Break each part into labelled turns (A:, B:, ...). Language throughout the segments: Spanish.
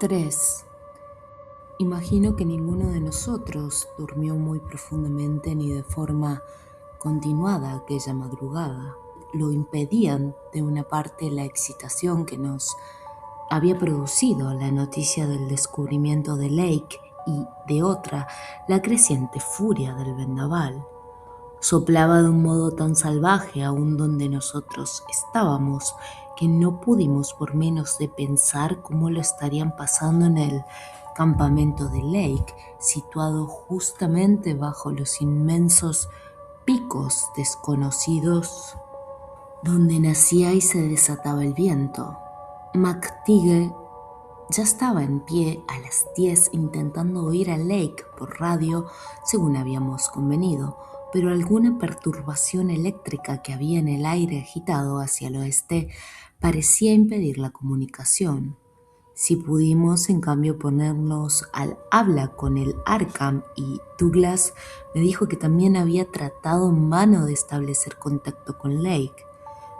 A: 3. Imagino que ninguno de nosotros durmió muy profundamente ni de forma continuada aquella madrugada. Lo impedían, de una parte, la excitación que nos había producido la noticia del descubrimiento de Lake y, de otra, la creciente furia del vendaval. Soplaba de un modo tan salvaje aún donde nosotros estábamos que no pudimos por menos de pensar cómo lo estarían pasando en el campamento de Lake, situado justamente bajo los inmensos picos desconocidos donde nacía y se desataba el viento. McTeague ya estaba en pie a las 10 intentando oír a Lake por radio según habíamos convenido, pero alguna perturbación eléctrica que había en el aire agitado hacia el oeste parecía impedir la comunicación. Si pudimos, en cambio, ponernos al habla con el Arkham, y Douglas me dijo que también había tratado en vano de establecer contacto con Lake.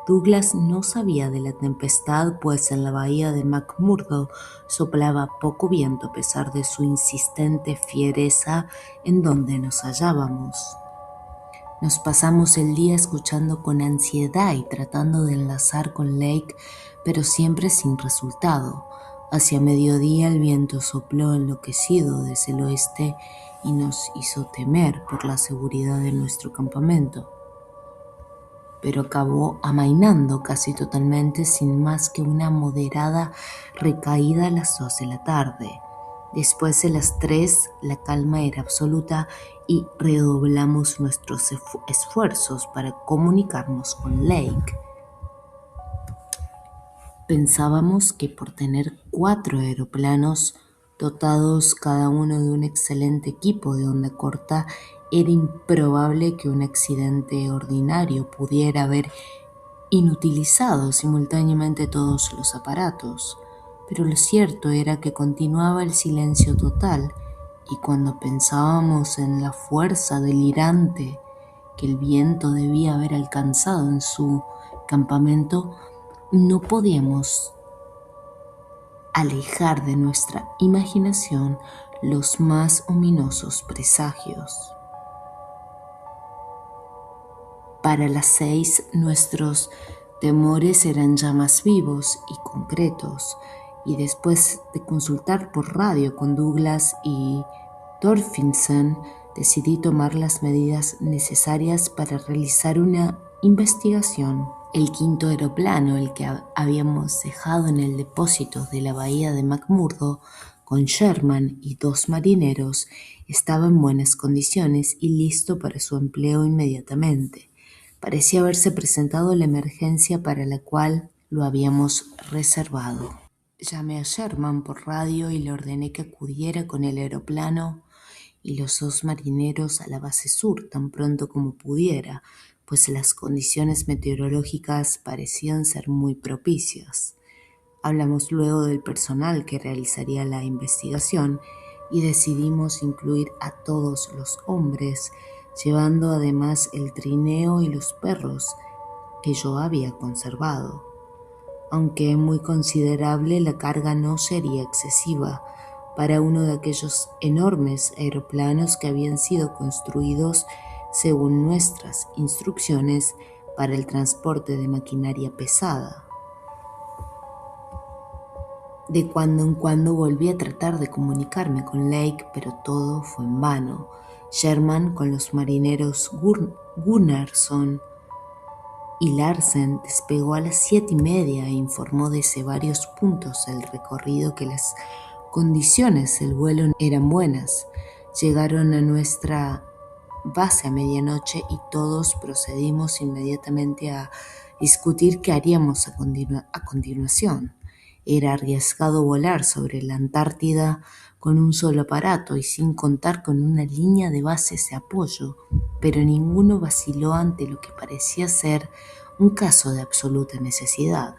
A: Douglas no sabía de la tempestad, pues en la bahía de McMurdo soplaba poco viento a pesar de su insistente fiereza en donde nos hallábamos. Nos pasamos el día escuchando con ansiedad y tratando de enlazar con Lake, pero siempre sin resultado. Hacia mediodía el viento sopló enloquecido desde el oeste y nos hizo temer por la seguridad de nuestro campamento, pero acabó amainando casi totalmente sin más que una moderada recaída a las 2 de la tarde. Después de las 3, la calma era absoluta y redoblamos nuestros esfuerzos para comunicarnos con Lake. Pensábamos que por tener 4 aeroplanos, dotados cada uno de un excelente equipo de onda corta, era improbable que un accidente ordinario pudiera haber inutilizado simultáneamente todos los aparatos. Pero lo cierto era que continuaba el silencio total, y cuando pensábamos en la fuerza delirante que el viento debía haber alcanzado en su campamento, no podíamos alejar de nuestra imaginación los más ominosos presagios. Para las 6 nuestros temores eran ya más vivos y concretos, y después de consultar por radio con Douglas y Thorfinson, decidí tomar las medidas necesarias para realizar una investigación. El 5º aeroplano, el que habíamos dejado en el depósito de la bahía de McMurdo, con Sherman y 2 marineros, estaba en buenas condiciones y listo para su empleo inmediatamente. Parecía haberse presentado la emergencia para la cual lo habíamos reservado. Llamé a Sherman por radio y le ordené que acudiera con el aeroplano y los 2 marineros a la base sur tan pronto como pudiera, pues las condiciones meteorológicas parecían ser muy propicias. Hablamos luego del personal que realizaría la investigación y decidimos incluir a todos los hombres, llevando además el trineo y los perros que yo había conservado. Aunque muy considerable, la carga no sería excesiva para uno de aquellos enormes aeroplanos que habían sido construidos según nuestras instrucciones para el transporte de maquinaria pesada. De cuando en cuando volví a tratar de comunicarme con Lake, pero todo fue en vano. Sherman, con los marineros Gunnarsson y Larsen, despegó a las 7:30 e informó desde varios puntos del recorrido que las condiciones del vuelo eran buenas. Llegaron a nuestra base a medianoche y todos procedimos inmediatamente a discutir qué haríamos a continuación. Era arriesgado volar sobre la Antártida con un solo aparato y sin contar con una línea de bases de apoyo, pero ninguno vaciló ante lo que parecía ser un caso de absoluta necesidad.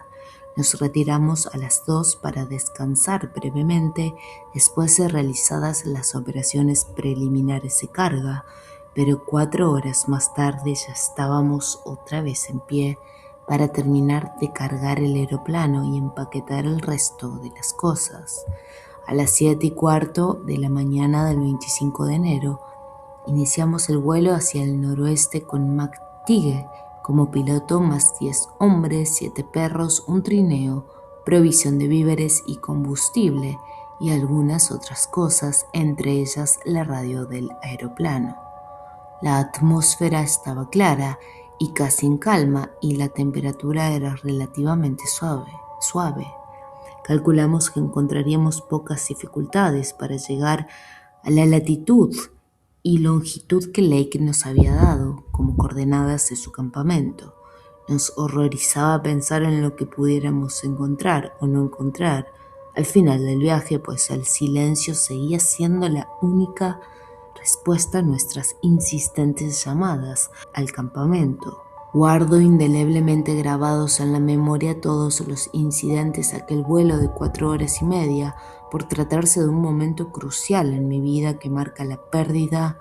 A: Nos retiramos a las 2 para descansar brevemente después de realizadas las operaciones preliminares de carga, pero 4 horas más tarde ya estábamos otra vez en pie para terminar de cargar el aeroplano y empaquetar el resto de las cosas. A las 7:15 de la mañana del 25 de enero, iniciamos el vuelo hacia el noroeste con McTeague como piloto, más 10 hombres, 7 perros, un trineo, provisión de víveres y combustible y algunas otras cosas, entre ellas la radio del aeroplano. La atmósfera estaba clara y casi en calma y la temperatura era relativamente suave. Calculamos que encontraríamos pocas dificultades para llegar a la latitud y longitud que Lake nos había dado como coordenadas de su campamento. Nos horrorizaba pensar en lo que pudiéramos encontrar o no encontrar al final del viaje, pues el silencio seguía siendo la única respuesta a nuestras insistentes llamadas al campamento. Guardo indeleblemente grabados en la memoria todos los incidentes de aquel vuelo de 4 horas y media, por tratarse de un momento crucial en mi vida que marca la pérdida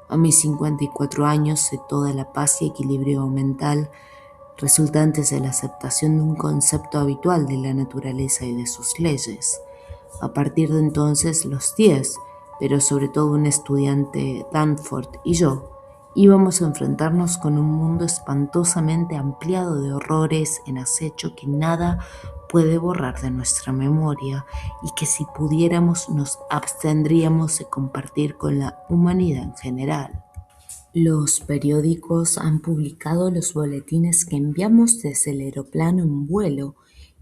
A: a mis 54 años de toda la paz y equilibrio mental resultantes de la aceptación de un concepto habitual de la naturaleza y de sus leyes. A partir de entonces, los 10, pero sobre todo un estudiante, Danforth, y yo, íbamos a enfrentarnos con un mundo espantosamente ampliado de horrores en acecho que nada puede borrar de nuestra memoria y que si pudiéramos nos abstendríamos de compartir con la humanidad en general. Los periódicos han publicado los boletines que enviamos desde el aeroplano en vuelo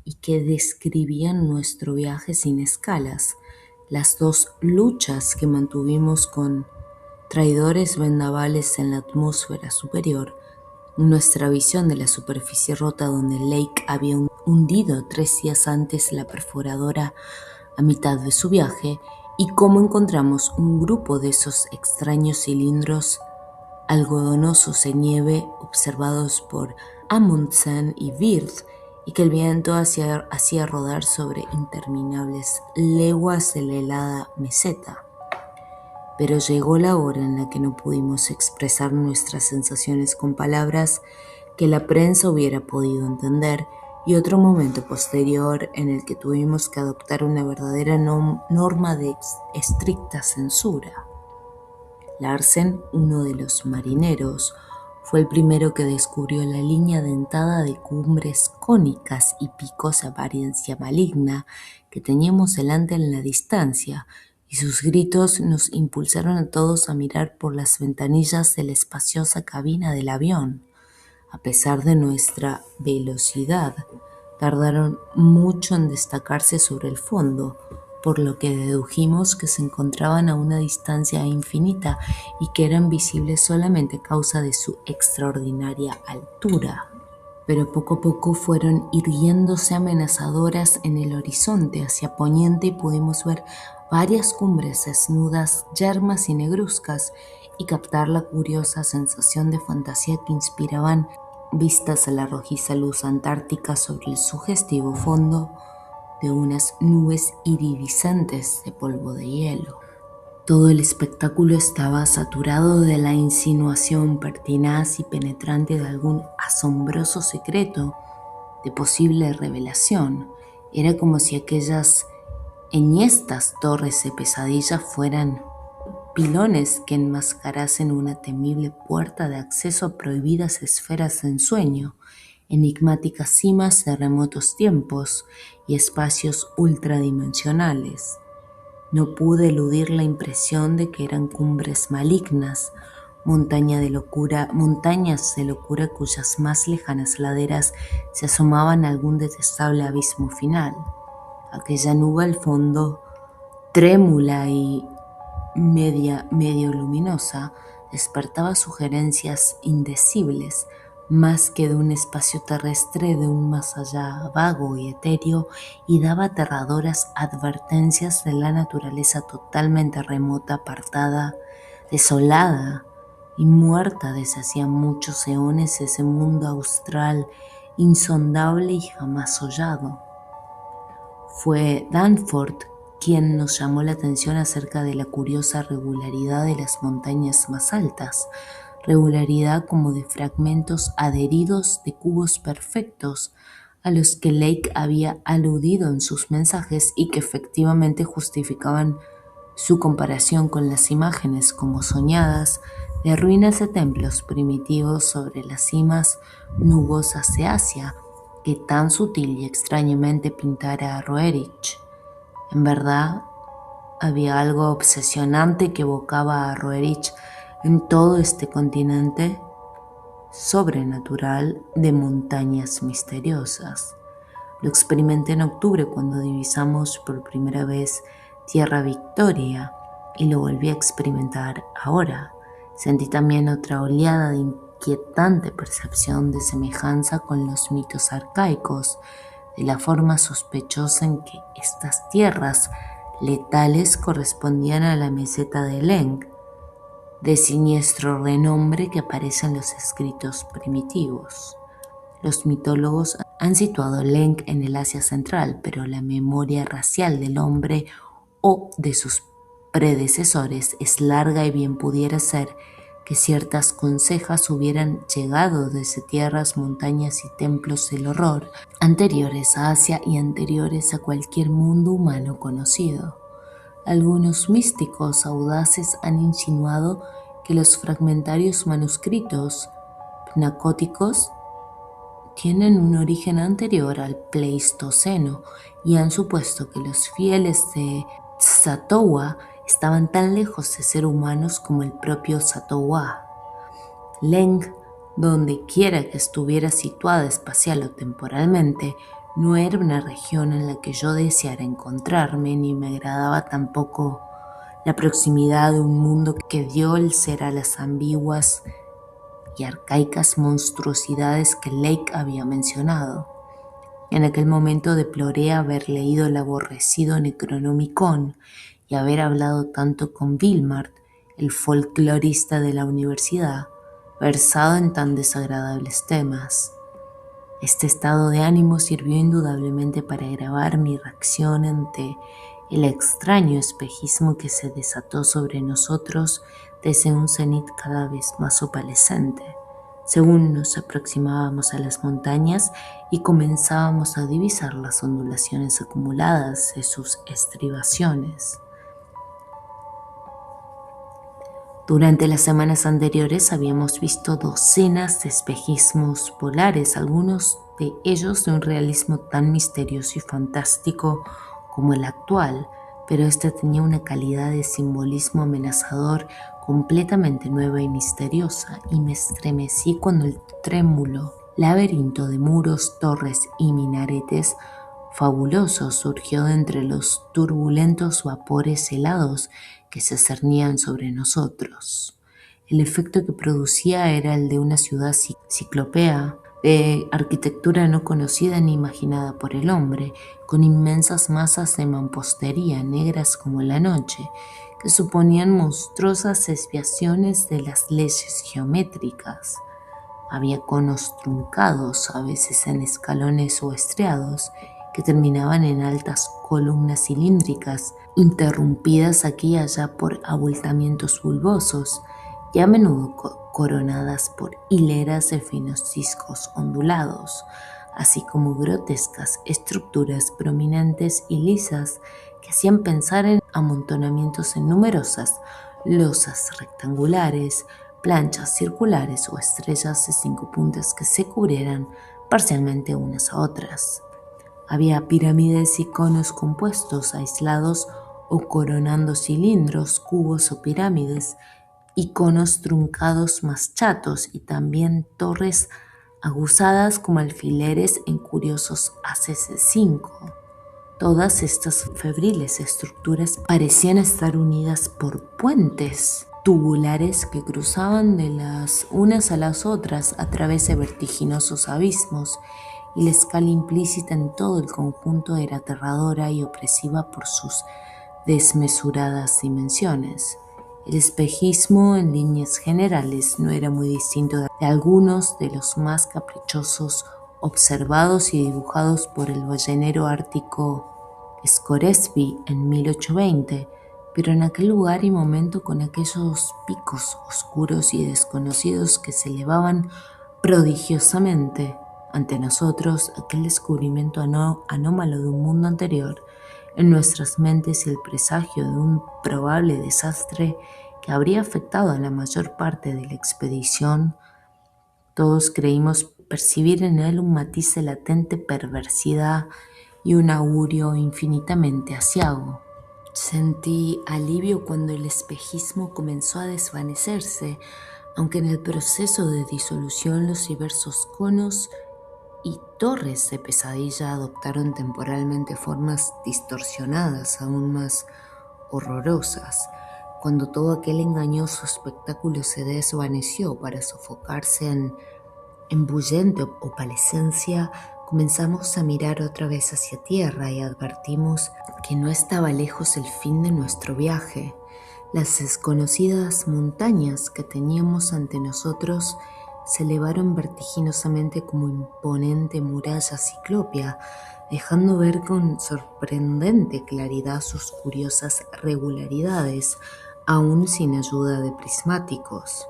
A: y que describían nuestro viaje sin escalas, las 2 luchas que mantuvimos con traidores vendavales en la atmósfera superior, nuestra visión de la superficie rota donde Lake había hundido 3 días antes la perforadora a mitad de su viaje y cómo encontramos un grupo de esos extraños cilindros algodonosos de nieve observados por Amundsen y Wirth y que el viento hacía rodar sobre interminables leguas de la helada meseta. Pero llegó la hora en la que no pudimos expresar nuestras sensaciones con palabras que la prensa hubiera podido entender y otro momento posterior en el que tuvimos que adoptar una verdadera norma de estricta censura. Larsen, uno de los marineros, fue el primero que descubrió la línea dentada de cumbres cónicas y picos de apariencia maligna que teníamos delante en la distancia, y sus gritos nos impulsaron a todos a mirar por las ventanillas de la espaciosa cabina del avión. A pesar de nuestra velocidad, tardaron mucho en destacarse sobre el fondo, por lo que dedujimos que se encontraban a una distancia infinita y que eran visibles solamente a causa de su extraordinaria altura. Pero poco a poco fueron irguiéndose amenazadoras en el horizonte hacia poniente y pudimos ver varias cumbres desnudas, yermas y negruzcas y captar la curiosa sensación de fantasía que inspiraban vistas a la rojiza luz antártica sobre el sugestivo fondo de unas nubes iridiscentes de polvo de hielo. Todo el espectáculo estaba saturado de la insinuación pertinaz y penetrante de algún asombroso secreto, de posible revelación. Era como si aquellas enhiestas torres de pesadilla fueran pilones que enmascarasen una temible puerta de acceso a prohibidas esferas de ensueño, enigmáticas cimas de remotos tiempos y espacios ultradimensionales. No pude eludir la impresión de que eran cumbres malignas, montañas de locura cuyas más lejanas laderas se asomaban a algún detestable abismo final. Aquella nube al fondo, trémula y medio luminosa, despertaba sugerencias indecibles, más que de un espacio terrestre, de un más allá vago y etéreo, y daba aterradoras advertencias de la naturaleza totalmente remota, apartada, desolada y muerta desde hacía muchos eones, ese mundo austral, insondable y jamás hollado. Fue Danforth quien nos llamó la atención acerca de la curiosa regularidad de las montañas más altas, regularidad como de fragmentos adheridos de cubos perfectos, a los que Lake había aludido en sus mensajes y que efectivamente justificaban su comparación con las imágenes como soñadas de ruinas de templos primitivos sobre las cimas nubosas de Asia que tan sutil y extrañamente pintara a Roerich. En verdad, había algo obsesionante que evocaba a Roerich en todo este continente sobrenatural de montañas misteriosas. Lo experimenté en octubre cuando divisamos por primera vez Tierra Victoria y lo volví a experimentar ahora. Sentí también otra oleada de inquietante percepción de semejanza con los mitos arcaicos, de la forma sospechosa en que estas tierras letales correspondían a la meseta de Leng, de siniestro renombre que aparece en los escritos primitivos. Los mitólogos han situado Leng en el Asia Central, pero la memoria racial del hombre o de sus predecesores es larga y bien pudiera ser que ciertas consejas hubieran llegado desde tierras, montañas y templos del horror anteriores a Asia y anteriores a cualquier mundo humano conocido. Algunos místicos audaces han insinuado que los fragmentarios manuscritos pnacóticos tienen un origen anterior al Pleistoceno y han supuesto que los fieles de Tzatoua estaban tan lejos de ser humanos como el propio Tzatoua. Leng, donde quiera que estuviera situada espacial o temporalmente, no era una región en la que yo deseara encontrarme, ni me agradaba tampoco la proximidad de un mundo que dio el ser a las ambiguas y arcaicas monstruosidades que Lake había mencionado. En aquel momento deploré haber leído el aborrecido Necronomicon y haber hablado tanto con Wilmart, el folclorista de la universidad, versado en tan desagradables temas. Este estado de ánimo sirvió indudablemente para grabar mi reacción ante el extraño espejismo que se desató sobre nosotros desde un cenit cada vez más opalescente, según nos aproximábamos a las montañas y comenzábamos a divisar las ondulaciones acumuladas de sus estribaciones. Durante las semanas anteriores habíamos visto docenas de espejismos polares, algunos de ellos de un realismo tan misterioso y fantástico como el actual, pero este tenía una calidad de simbolismo amenazador completamente nueva y misteriosa, y me estremecí cuando el trémulo laberinto de muros, torres y minaretes fabulosos surgió de entre los turbulentos vapores helados que se cernían sobre nosotros. El efecto que producía era el de una ciudad ciclopea, de arquitectura no conocida ni imaginada por el hombre, con inmensas masas de mampostería negras como la noche, que suponían monstruosas desviaciones de las leyes geométricas. Había conos truncados, a veces en escalones o estriados, que terminaban en altas columnas cilíndricas, interrumpidas aquí y allá por abultamientos bulbosos y a menudo coronadas por hileras de finos discos ondulados, así como grotescas estructuras prominentes y lisas que hacían pensar en amontonamientos en numerosas losas rectangulares, planchas circulares o estrellas de 5 puntas que se cubrieran parcialmente unas a otras. Había pirámides y conos compuestos, aislados o coronando cilindros, cubos o pirámides, y conos truncados más chatos, y también torres aguzadas como alfileres en curiosos haces de 5. Todas estas febriles estructuras parecían estar unidas por puentes tubulares que cruzaban de las unas a las otras a través de vertiginosos abismos, y la escala implícita en todo el conjunto era aterradora y opresiva por sus desmesuradas dimensiones. El espejismo, en líneas generales, no era muy distinto de algunos de los más caprichosos observados y dibujados por el ballenero ártico Scoresby en 1820, pero en aquel lugar y momento, con aquellos picos oscuros y desconocidos que se elevaban prodigiosamente ante nosotros aquel descubrimiento anómalo de un mundo anterior, en nuestras mentes el presagio de un probable desastre que habría afectado a la mayor parte de la expedición. Todos creímos percibir en él un matiz de latente perversidad y un augurio infinitamente aciago. Sentí alivio cuando el espejismo comenzó a desvanecerse, aunque en el proceso de disolución los diversos conos y torres de pesadilla adoptaron temporalmente formas distorsionadas aún más horrorosas. Cuando todo aquel engañoso espectáculo se desvaneció para sofocarse en bullente opalescencia, comenzamos a mirar otra vez hacia tierra y advertimos que no estaba lejos el fin de nuestro viaje. Las desconocidas montañas que teníamos ante nosotros se elevaron vertiginosamente como imponente muralla ciclópea, dejando ver con sorprendente claridad sus curiosas regularidades, aún sin ayuda de prismáticos.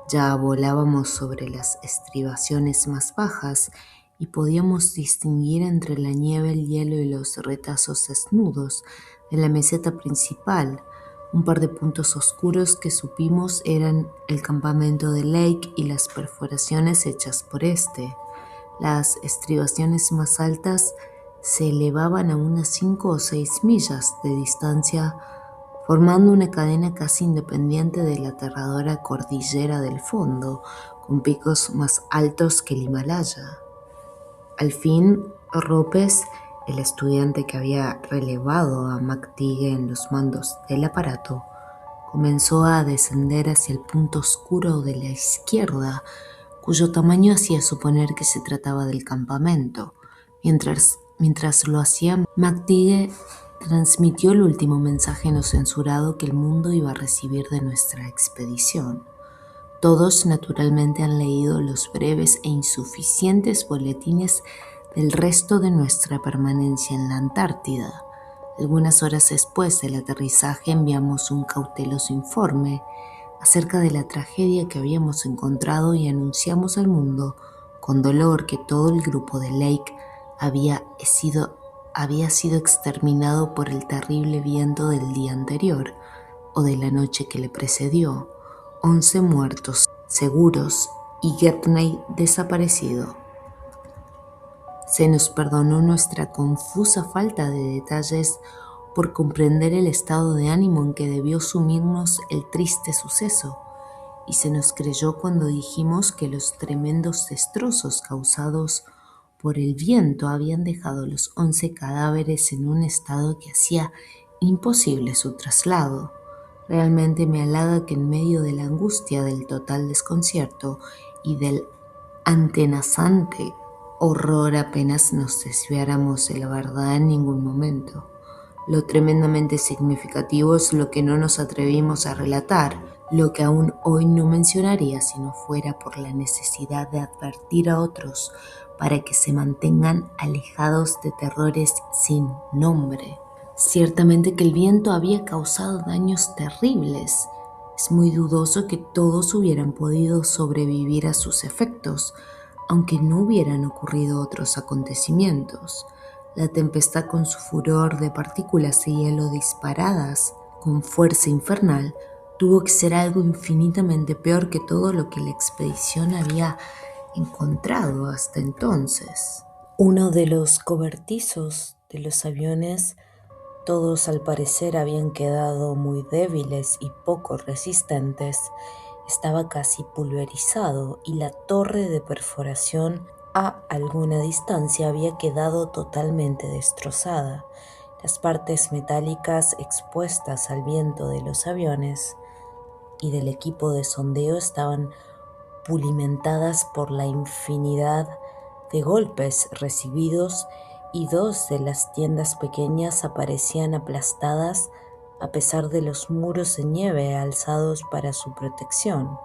A: Ya volábamos sobre las estribaciones más bajas y podíamos distinguir entre la nieve, el hielo y los retazos desnudos de la meseta principal un par de puntos oscuros que supimos eran el campamento de Lake y las perforaciones hechas por este. Las estribaciones más altas se elevaban a unas 5 o 6 millas de distancia, formando una cadena casi independiente de la aterradora cordillera del fondo, con picos más altos que el Himalaya. Al fin, Ropes, el estudiante que había relevado a McTeague en los mandos del aparato, comenzó a descender hacia el punto oscuro de la izquierda, cuyo tamaño hacía suponer que se trataba del campamento. Mientras lo hacía, McTeague transmitió el último mensaje no censurado que el mundo iba a recibir de nuestra expedición. Todos naturalmente han leído los breves e insuficientes boletines del resto de nuestra permanencia en la Antártida. Algunas horas después del aterrizaje enviamos un cauteloso informe acerca de la tragedia que habíamos encontrado y anunciamos al mundo con dolor que todo el grupo de Lake había sido exterminado por el terrible viento del día anterior o de la noche que le precedió. 11 muertos seguros y Gedney desaparecido. Se nos perdonó nuestra confusa falta de detalles por comprender el estado de ánimo en que debió sumirnos el triste suceso, y se nos creyó cuando dijimos que los tremendos destrozos causados por el viento habían dejado los 11 cadáveres en un estado que hacía imposible su traslado. Realmente me halaga que en medio de la angustia del total desconcierto y del atenazante horror apenas nos desviáramos de la verdad en ningún momento. Lo tremendamente significativo es lo que no nos atrevimos a relatar, lo que aún hoy no mencionaría si no fuera por la necesidad de advertir a otros para que se mantengan alejados de terrores sin nombre. Ciertamente que el viento había causado daños terribles. Es muy dudoso que todos hubieran podido sobrevivir a sus efectos, aunque no hubieran ocurrido otros acontecimientos. La tempestad, con su furor de partículas de hielo disparadas con fuerza infernal, tuvo que ser algo infinitamente peor que todo lo que la expedición había encontrado hasta entonces. Uno de los cobertizos de los aviones, todos al parecer habían quedado muy débiles y poco resistentes, estaba casi pulverizado y la torre de perforación a alguna distancia había quedado totalmente destrozada. Las partes metálicas expuestas al viento de los aviones y del equipo de sondeo estaban pulimentadas por la infinidad de golpes recibidos y 2 de las tiendas pequeñas aparecían aplastadas a pesar de los muros de nieve alzados para su protección.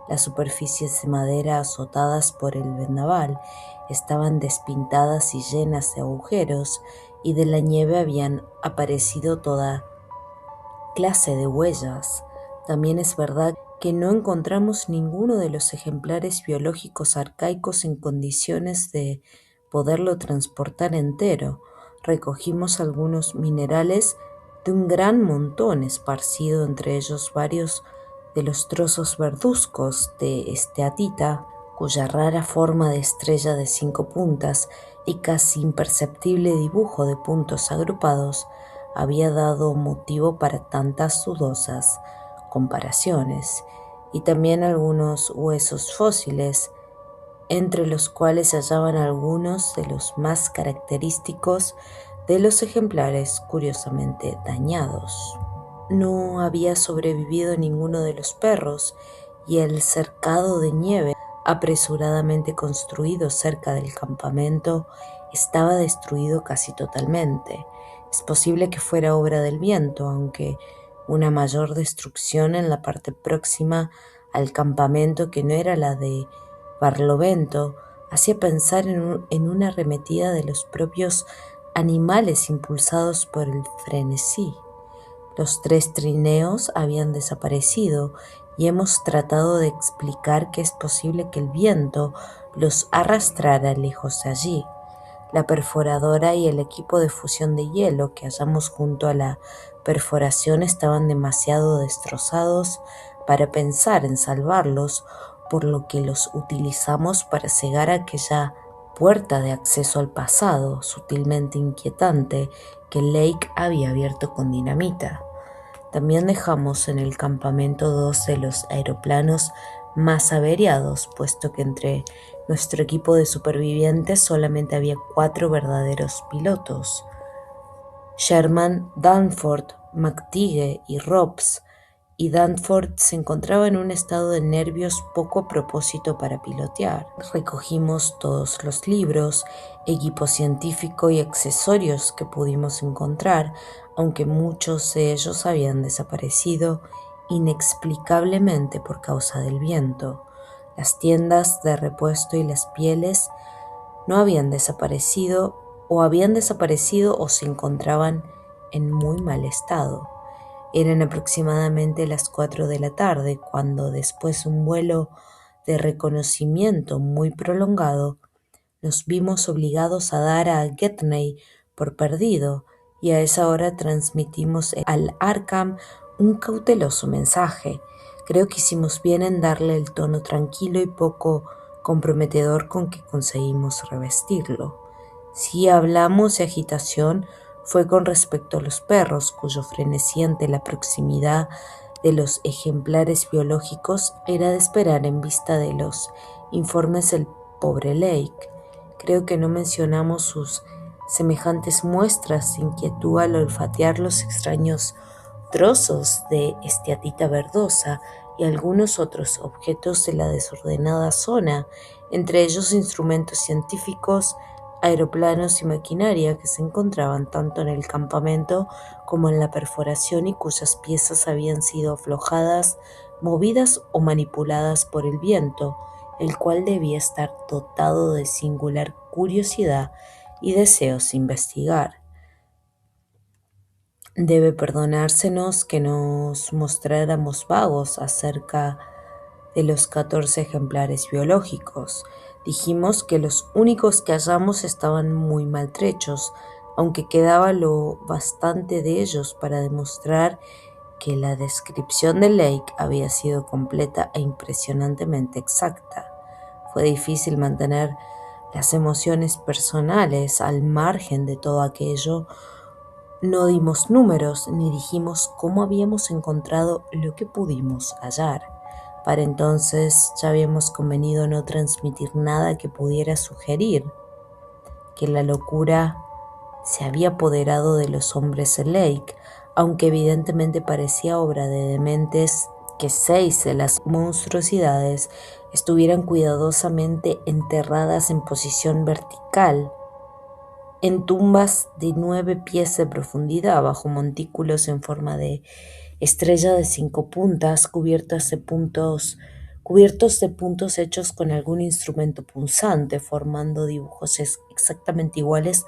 A: Las superficies de madera azotadas por el vendaval estaban despintadas y llenas de agujeros, y de la nieve habían aparecido toda clase de huellas. También es verdad que no encontramos ninguno de los ejemplares biológicos arcaicos en condiciones de poderlo transportar entero. Recogimos algunos minerales de un gran montón esparcido entre ellos varios de los trozos verduzcos de esteatita, cuya rara forma de estrella de 5 puntas y casi imperceptible dibujo de puntos agrupados había dado motivo para tantas dudosas comparaciones, y también algunos huesos fósiles, entre los cuales se hallaban algunos de los más característicos de los ejemplares curiosamente dañados. No había sobrevivido ninguno de los perros, y el cercado de nieve apresuradamente construido cerca del campamento estaba destruido casi totalmente. Es posible que fuera obra del viento, aunque una mayor destrucción en la parte próxima al campamento, que no era la de Barlovento, hacía pensar en una arremetida de los propios animales impulsados por el frenesí. Los 3 trineos habían desaparecido, y hemos tratado de explicar que es posible que el viento los arrastrara lejos de allí. La perforadora y el equipo de fusión de hielo que hallamos junto a la perforación estaban demasiado destrozados para pensar en salvarlos, por lo que los utilizamos para cegar aquella puerta de acceso al pasado, sutilmente inquietante, que Lake había abierto con dinamita. También dejamos en el campamento 2 de los aeroplanos más averiados, puesto que entre nuestro equipo de supervivientes solamente había 4 verdaderos pilotos: Sherman, Danforth, McTeague y Robbs, y Danforth se encontraba en un estado de nervios poco a propósito para pilotear. Recogimos todos los libros, equipo científico y accesorios que pudimos encontrar, aunque muchos de ellos habían desaparecido inexplicablemente por causa del viento. Las tiendas de repuesto y las pieles no habían desaparecido, o se encontraban en muy mal estado. Eran aproximadamente las 4 de la tarde cuando, después de un vuelo de reconocimiento muy prolongado, nos vimos obligados a dar a Gedney por perdido, y a esa hora transmitimos al Arkham un cauteloso mensaje. Creo que hicimos bien en darle el tono tranquilo y poco comprometedor con que conseguimos revestirlo. Si hablamos de agitación, fue con respecto a los perros, cuyo frenesí ante la proximidad de los ejemplares biológicos era de esperar en vista de los informes del pobre Lake. Creo que no mencionamos sus semejantes muestras de inquietud al olfatear los extraños trozos de esteatita verdosa y algunos otros objetos de la desordenada zona, entre ellos instrumentos científicos, aeroplanos y maquinaria que se encontraban tanto en el campamento como en la perforación, y cuyas piezas habían sido aflojadas, movidas o manipuladas por el viento, el cual debía estar dotado de singular curiosidad y deseos de investigar. Debe perdonársenos que nos mostráramos vagos acerca de los 14 ejemplares biológicos. Dijimos que los únicos que hallamos estaban muy maltrechos, aunque quedaba lo bastante de ellos para demostrar que la descripción de Lake había sido completa e impresionantemente exacta. Fue difícil mantener las emociones personales al margen de todo aquello. No dimos números ni dijimos cómo habíamos encontrado lo que pudimos hallar. Para entonces ya habíamos convenido no transmitir nada que pudiera sugerir que la locura se había apoderado de los hombres de Lake, aunque evidentemente parecía obra de dementes que 6 de las monstruosidades estuvieran cuidadosamente enterradas en posición vertical en tumbas de 9 pies de profundidad, bajo montículos en forma de estrella de 5 puntas, cubiertos de puntos hechos con algún instrumento punzante, formando dibujos exactamente iguales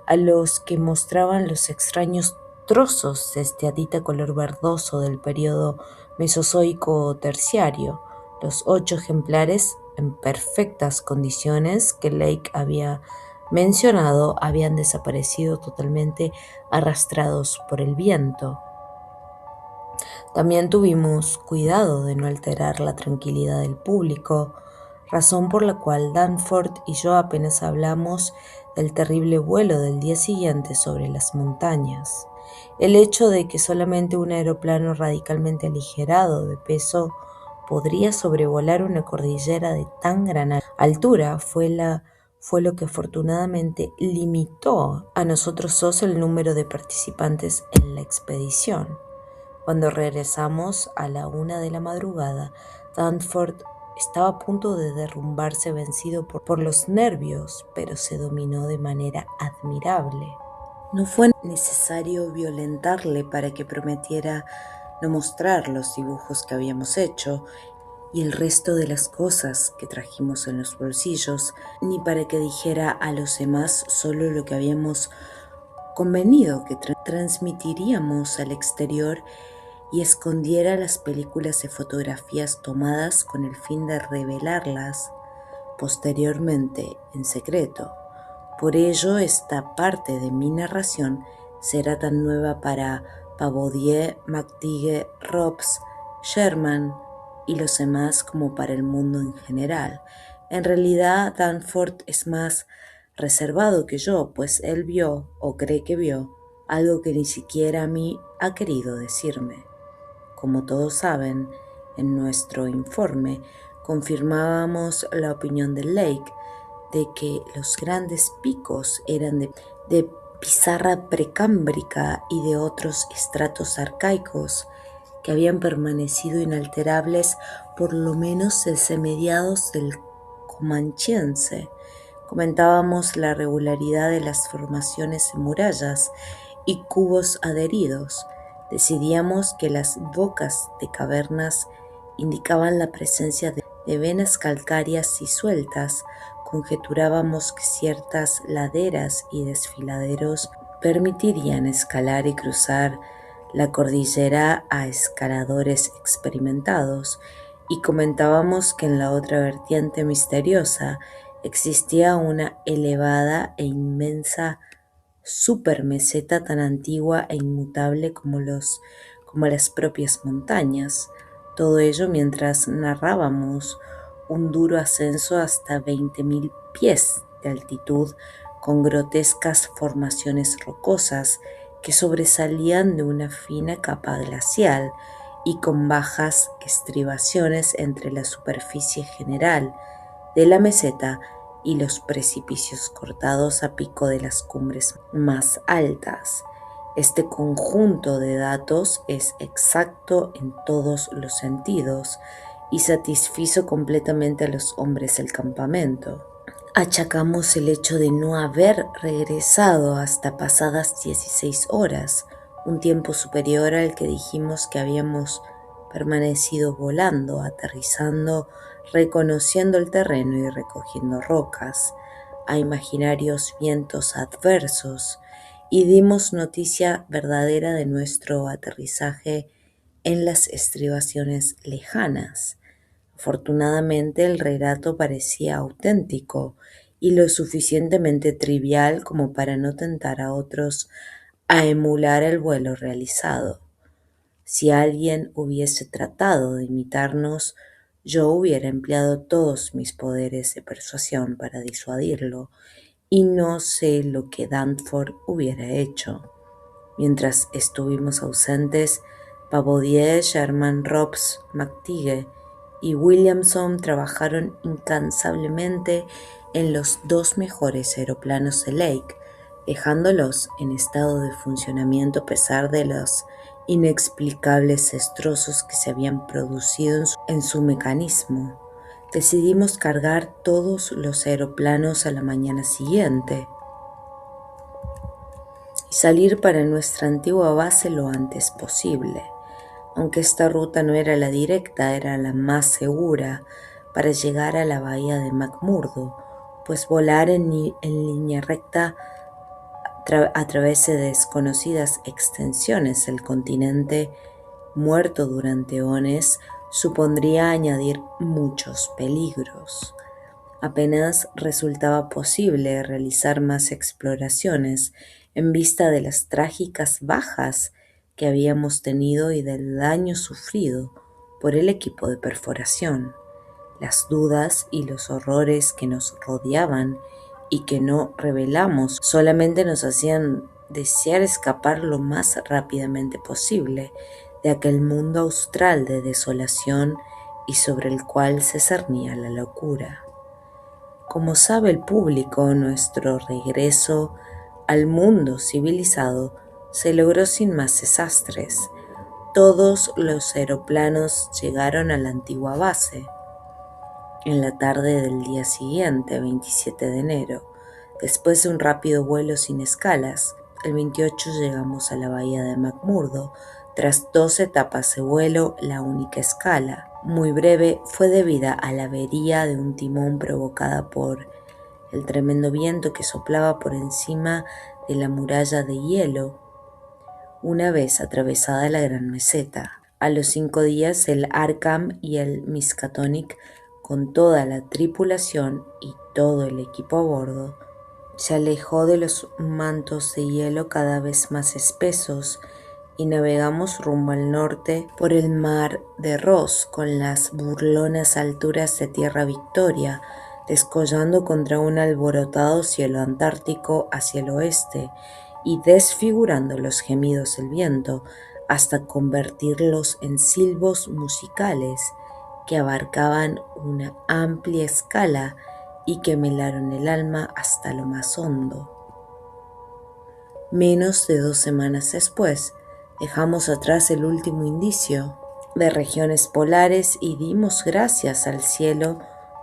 A: a los que mostraban los extraños trozos de esteatita color verdoso del periodo Mesozoico terciario. Los 8 ejemplares en perfectas condiciones que Lake había mencionado habían desaparecido totalmente arrastrados por el viento. También tuvimos cuidado de no alterar la tranquilidad del público, razón por la cual Danforth y yo apenas hablamos del terrible vuelo del día siguiente sobre las montañas. El hecho de que solamente un aeroplano radicalmente aligerado de peso podría sobrevolar una cordillera de tan gran altura fue lo que afortunadamente limitó a nosotros dos el número de participantes en la expedición. Cuando regresamos a la 1 de la madrugada, Danforth estaba a punto de derrumbarse vencido por los nervios, pero se dominó de manera admirable. No fue necesario violentarle para que prometiera no mostrar los dibujos que habíamos hecho y el resto de las cosas que trajimos en los bolsillos, ni para que dijera a los demás solo lo que habíamos convenido que transmitiríamos al exterior y escondiera las películas de fotografías tomadas con el fin de revelarlas posteriormente en secreto. Por ello, esta parte de mi narración será tan nueva para Pavodier, McTeague, Robbs, Sherman y los demás como para el mundo en general. En realidad, Danforth es más reservado que yo, pues él vio, o cree que vio, algo que ni siquiera a mí ha querido decirme. Como todos saben, en nuestro informe confirmábamos la opinión de Lake de que los grandes picos eran de pizarra precámbrica y de otros estratos arcaicos que habían permanecido inalterables por lo menos desde mediados del Comanchiense. Comentábamos la regularidad de las formaciones de murallas y cubos adheridos. Decidíamos que las bocas de cavernas indicaban la presencia de venas calcáreas y sueltas. Conjeturábamos que ciertas laderas y desfiladeros permitirían escalar y cruzar la cordillera a escaladores experimentados, y comentábamos que en la otra vertiente misteriosa existía una elevada e inmensa supermeseta tan antigua e inmutable como las propias montañas. Todo ello mientras narrábamos un duro ascenso hasta 20.000 pies de altitud con grotescas formaciones rocosas que sobresalían de una fina capa glacial y con bajas estribaciones entre la superficie general de la meseta y los precipicios cortados a pico de las cumbres más altas. Este conjunto de datos es exacto en todos los sentidos y satisfizo completamente a los hombres del campamento. Achacamos el hecho de no haber regresado hasta pasadas 16 horas, un tiempo superior al que dijimos que habíamos permanecido volando, aterrizando, reconociendo el terreno y recogiendo rocas, a imaginarios vientos adversos, y dimos noticia verdadera de nuestro aterrizaje en las estribaciones lejanas. Afortunadamente el relato parecía auténtico y lo suficientemente trivial como para no tentar a otros a emular el vuelo realizado. Si alguien hubiese tratado de imitarnos, yo hubiera empleado todos mis poderes de persuasión para disuadirlo, y no sé lo que Danforth hubiera hecho. Mientras estuvimos ausentes, Pavodier, Sherman, Robbs, McTeague y Williamson trabajaron incansablemente en los 2 mejores aeroplanos de Lake, dejándolos en estado de funcionamiento a pesar de los inexplicables destrozos que se habían producido en su mecanismo. Decidimos cargar todos los aeroplanos a la mañana siguiente y salir para nuestra antigua base lo antes posible. Aunque esta ruta no era la directa, era la más segura para llegar a la bahía de McMurdo, pues volar en línea recta a través de desconocidas extensiones del continente muerto durante eones, supondría añadir muchos peligros. Apenas resultaba posible realizar más exploraciones en vista de las trágicas bajas que habíamos tenido y del daño sufrido por el equipo de perforación. Las dudas y los horrores que nos rodeaban y que no revelamos solamente nos hacían desear escapar lo más rápidamente posible de aquel mundo austral de desolación y sobre el cual se cernía la locura. Como sabe el público, nuestro regreso al mundo civilizado se logró sin más desastres. Todos los aeroplanos llegaron a la antigua base en la tarde del día siguiente, 27 de enero. Después de un rápido vuelo sin escalas, el 28 llegamos a la bahía de McMurdo. Tras 2 etapas de vuelo, la única escala, muy breve, fue debida a la avería de un timón provocada por el tremendo viento que soplaba por encima de la muralla de hielo una vez atravesada la gran meseta. A los 5 días el Arkham y el Miskatonic, con toda la tripulación y todo el equipo a bordo, se alejó de los mantos de hielo cada vez más espesos y navegamos rumbo al norte por el mar de Ross con las burlonas alturas de Tierra Victoria, descollando contra un alborotado cielo antártico hacia el oeste y desfigurando los gemidos del viento hasta convertirlos en silbos musicales que abarcaban una amplia escala y que me helaron el alma hasta lo más hondo. Menos de 2 semanas después, dejamos atrás el último indicio de regiones polares y dimos gracias al cielo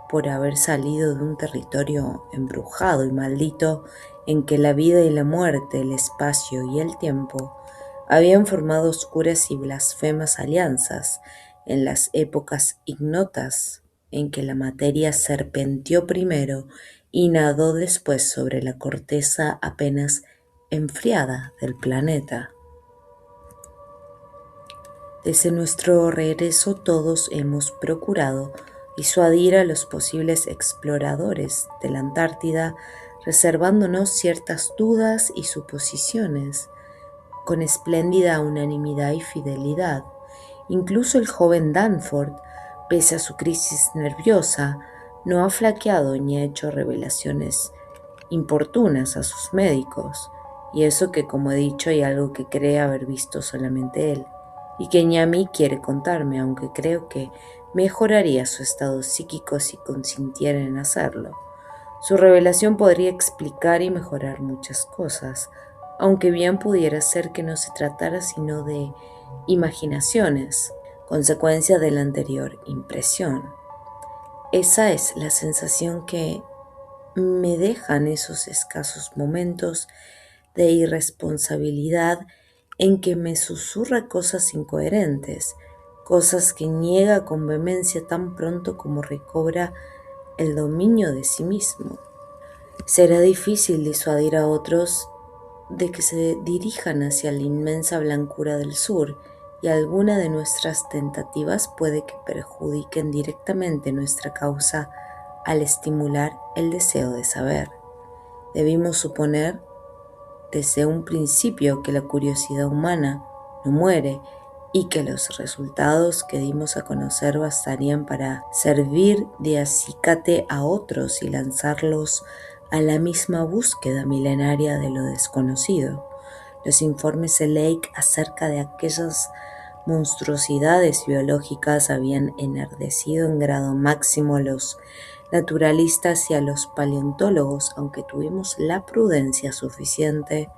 A: por haber salido de un territorio embrujado y maldito en que la vida y la muerte, el espacio y el tiempo habían formado oscuras y blasfemas alianzas en las épocas ignotas en que la materia serpenteó primero y nadó después sobre la corteza apenas enfriada del planeta. Desde nuestro regreso todos hemos procurado disuadir a los posibles exploradores de la Antártida, reservándonos ciertas dudas y suposiciones, con espléndida unanimidad y fidelidad. Incluso el joven Danforth, pese a su crisis nerviosa, no ha flaqueado ni ha hecho revelaciones importunas a sus médicos, y eso que, como he dicho, hay algo que cree haber visto solamente él, y que ni a mí quiere contarme, aunque creo que mejoraría su estado psíquico si consintiera en hacerlo. Su revelación podría explicar y mejorar muchas cosas, aunque bien pudiera ser que no se tratara sino de imaginaciones, consecuencia de la anterior impresión. Esa es la sensación que me dejan esos escasos momentos de irresponsabilidad en que me susurra cosas incoherentes, cosas que niega con vehemencia tan pronto como recobra el dominio de sí mismo. Será difícil disuadir a otros de que se dirijan hacia la inmensa blancura del sur, y alguna de nuestras tentativas puede que perjudiquen directamente nuestra causa al estimular el deseo de saber. Debimos suponer desde un principio que la curiosidad humana no muere y que los resultados que dimos a conocer bastarían para servir de acicate a otros y lanzarlos a la misma búsqueda milenaria de lo desconocido. Los informes de Lake acerca de aquellas monstruosidades biológicas habían enardecido en grado máximo a los naturalistas y a los paleontólogos, aunque tuvimos la prudencia suficiente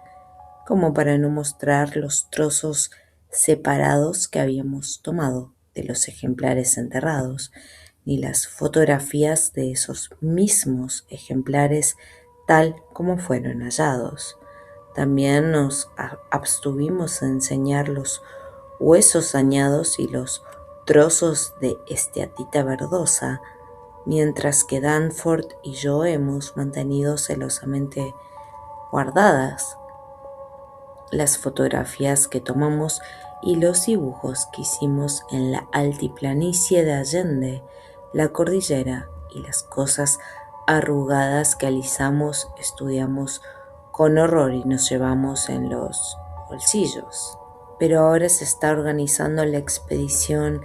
A: como para no mostrar los trozos separados que habíamos tomado de los ejemplares enterrados, ni las fotografías de esos mismos ejemplares tal como fueron hallados. También nos abstuvimos de enseñar los huesos dañados y los trozos de esteatita verdosa, mientras que Danforth y yo hemos mantenido celosamente guardadas las fotografías que tomamos y los dibujos que hicimos en la altiplanicie de Allende, la cordillera y las cosas arrugadas que alisamos, estudiamos con horror y nos llevamos en los bolsillos. Pero ahora se está organizando la expedición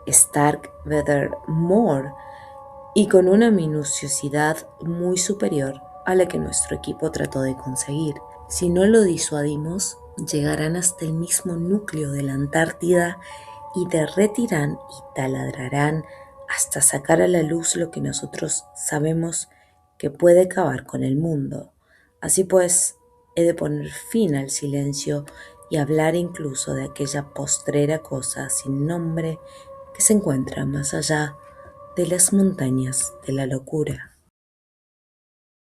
A: Starkweather-Moore y con una minuciosidad muy superior a la que nuestro equipo trató de conseguir. Si no lo disuadimos, llegarán hasta el mismo núcleo de la Antártida y derretirán y taladrarán hasta sacar a la luz lo que nosotros sabemos que puede acabar con el mundo. Así pues, he de poner fin al silencio y hablar incluso de aquella postrera cosa sin nombre que se encuentra más allá de las montañas de la locura.